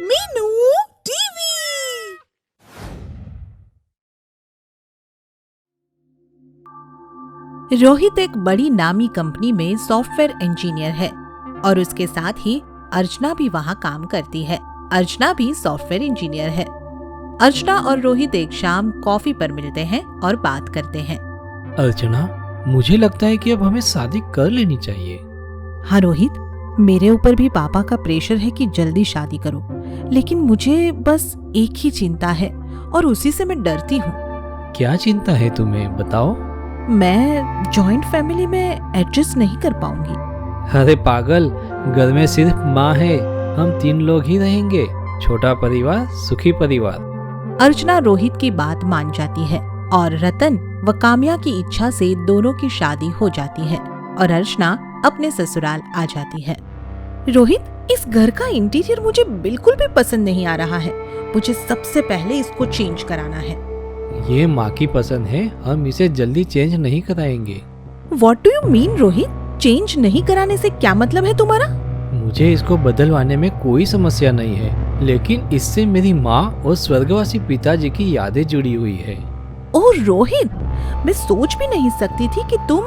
Meenu TV. Rohit एक बड़ी नामी कंपनी में सॉफ्टवेयर इंजीनियर है और उसके साथ ही अर्चना भी वहाँ काम करती है। अर्चना भी सॉफ्टवेयर इंजीनियर है। अर्चना और रोहित एक शाम कॉफी पर मिलते हैं और बात करते हैं। अर्चना, मुझे लगता है कि अब हमें शादी कर लेनी चाहिए। हाँ रोहित, मेरे ऊपर भी पापा का प्रेशर है कि जल्दी शादी करो, लेकिन मुझे बस एक ही चिंता है और उसी से मैं डरती हूँ। क्या चिंता है तुम्हें, बताओ। मैं जॉइंट फैमिली में एडजस्ट नहीं कर पाऊंगी। अरे पागल, घर में सिर्फ माँ है, हम 3 लोग ही रहेंगे। छोटा परिवार, सुखी परिवार। अर्चना रोहित की बात मान जाती है और रतन व काम्या की इच्छा से दोनों की शादी हो जाती है और अर्चना अपने ससुराल आ जाती है। रोहित, इस घर का इंटीरियर मुझे बिल्कुल भी पसंद नहीं आ रहा है। मुझे सबसे पहले इसको चेंज कराना है। ये माँ की पसंद है, हम इसे जल्दी चेंज नहीं कराएंगे। What do you mean Rohit? Change नहीं कराने से क्या मतलब है तुम्हारा? मुझे इसको बदलवाने में कोई समस्या नहीं है, लेकिन इससे मेरी माँ और स्वर्गवासी पिताजी की यादें जुड़ी हुई है। ओह रोहित, मैं सोच भी नहीं सकती थी कि तुम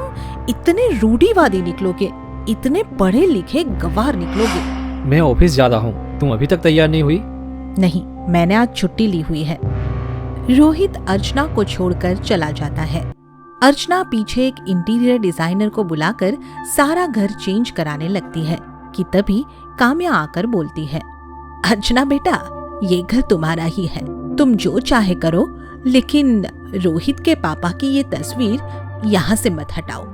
इतने रूढ़िवादी निकलोगे, इतने पढ़े लिखे गंवार निकलोगे। मैं ऑफिस जा रहा हूँ, तुम अभी तक तैयार नहीं हुई? नहीं, मैंने आज छुट्टी ली हुई है। रोहित अर्चना को छोड़कर चला जाता है। अर्चना पीछे एक इंटीरियर डिजाइनर को बुलाकर सारा घर चेंज कराने लगती है कि तभी काम्या आकर बोलती है, अर्चना बेटा, ये घर तुम्हारा ही है, तुम जो चाहे करो, लेकिन रोहित के पापा की ये तस्वीर यहाँ से मत हटाओ।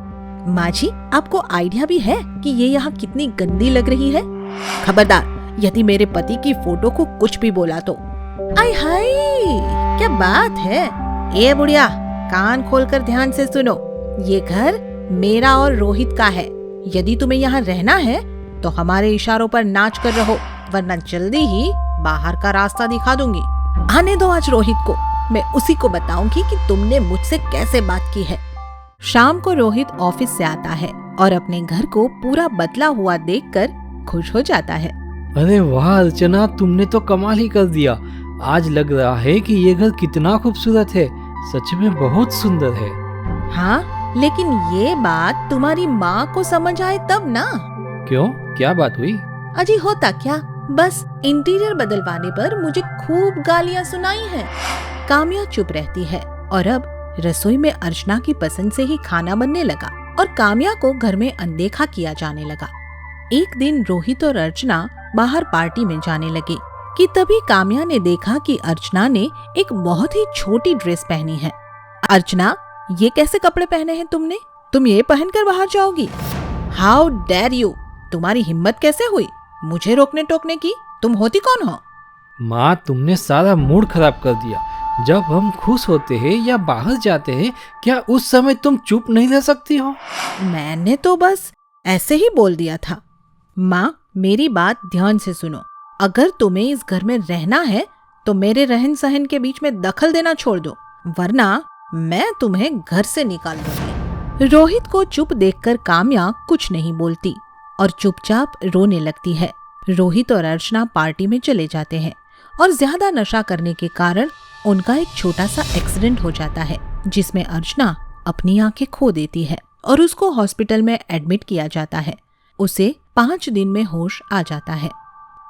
माँ जी, आपको आइडिया भी है कि ये यहाँ कितनी गंदी लग रही है? खबरदार, यदि मेरे पति की फोटो को कुछ भी बोला तो। आय हाय, क्या बात है। ए बुढ़िया, कान खोलकर ध्यान से सुनो। ये घर मेरा और रोहित का है। यदि तुम्हें यहाँ रहना है तो हमारे इशारों पर नाच कर रहो, वरना जल्दी ही बाहर का रास्ता दिखा दूंगी। आने दो आज रोहित को, मैं उसी को बताऊंगी कि तुमने मुझसे कैसे बात की है। शाम को रोहित ऑफिस से आता है और अपने घर को पूरा बदला हुआ देखकर खुश हो जाता है। अरे वाह अर्चना, तुमने तो कमाल ही कर दिया। आज लग रहा है कि ये घर कितना खूबसूरत है, सच में बहुत सुंदर है। हाँ, लेकिन ये बात तुम्हारी माँ को समझ आए तब ना। क्यों, क्या बात हुई? अजी होता क्या, बस इंटीरियर बदलवाने पर मुझे खूब गालियाँ सुनाई हैं। काम्या चुप रहती है और अब रसोई में अर्चना की पसंद से ही खाना बनने लगा और काम्या को घर में अनदेखा किया जाने लगा। एक दिन रोहित और अर्चना बाहर पार्टी में जाने लगे कि तभी काम्या ने देखा कि अर्चना ने एक बहुत ही छोटी ड्रेस पहनी है। अर्चना, ये कैसे कपड़े पहने हैं तुमने? तुम ये पहनकर बाहर जाओगी? हाउ डेयर यू, तुम्हारी हिम्मत कैसे हुई मुझे रोकने टोकने की? तुम होती कौन हो? माँ, तुमने सारा मूड खराब कर दिया। जब हम खुश होते हैं या बाहर जाते हैं, क्या उस समय तुम चुप नहीं रह सकती हो? मैंने तो बस ऐसे ही बोल दिया था। माँ, मेरी बात ध्यान से सुनो। अगर तुम्हें इस घर में रहना है तो मेरे रहन सहन के बीच में दखल देना छोड़ दो, वरना मैं तुम्हें घर से निकाल दूंगी। रोहित को चुप देखकर काम्या कुछ नहीं बोलती और चुपचाप रोने लगती है। रोहित और अर्चना पार्टी में चले जाते हैं और ज्यादा नशा करने के कारण उनका एक छोटा सा एक्सीडेंट हो जाता है, जिसमें अर्चना अपनी आंखें खो देती है और उसको हॉस्पिटल में एडमिट किया जाता है। उसे 5 दिन में होश आ जाता है।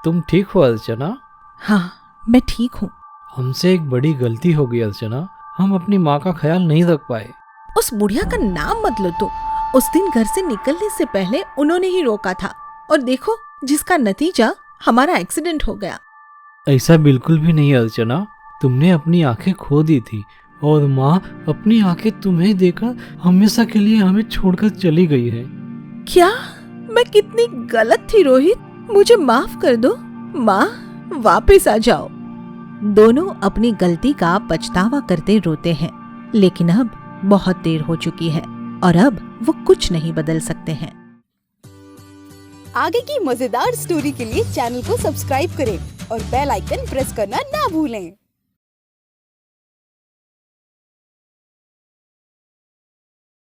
तुम ठीक हो अर्चना? हाँ, मैं ठीक हूँ। हमसे एक बड़ी गलती हो गई अर्चना, हम अपनी माँ का ख्याल नहीं रख पाए। उस बुढ़िया का नाम मत लो तो। उस दिन घर से निकलने से पहले उन्होंने ही रोका था और देखो जिसका नतीजा हमारा एक्सीडेंट हो गया। ऐसा बिल्कुल भी नहीं अर्चना, तुमने अपनी आंखें खो दी थी और माँ अपनी आंखें तुम्हें देकर हमेशा के लिए हमें छोड़कर चली गई है। क्या मैं कितनी गलत थी रोहित, मुझे माफ कर दो। माँ, वापस आ जाओ। दोनों अपनी गलती का पछतावा करते रोते हैं, लेकिन अब बहुत देर हो चुकी है और अब वो कुछ नहीं बदल सकते हैं। आगे की मजेदार स्टोरी के लिए चैनल को सब्सक्राइब करें और बेल आइकन प्रेस करना ना भूलें।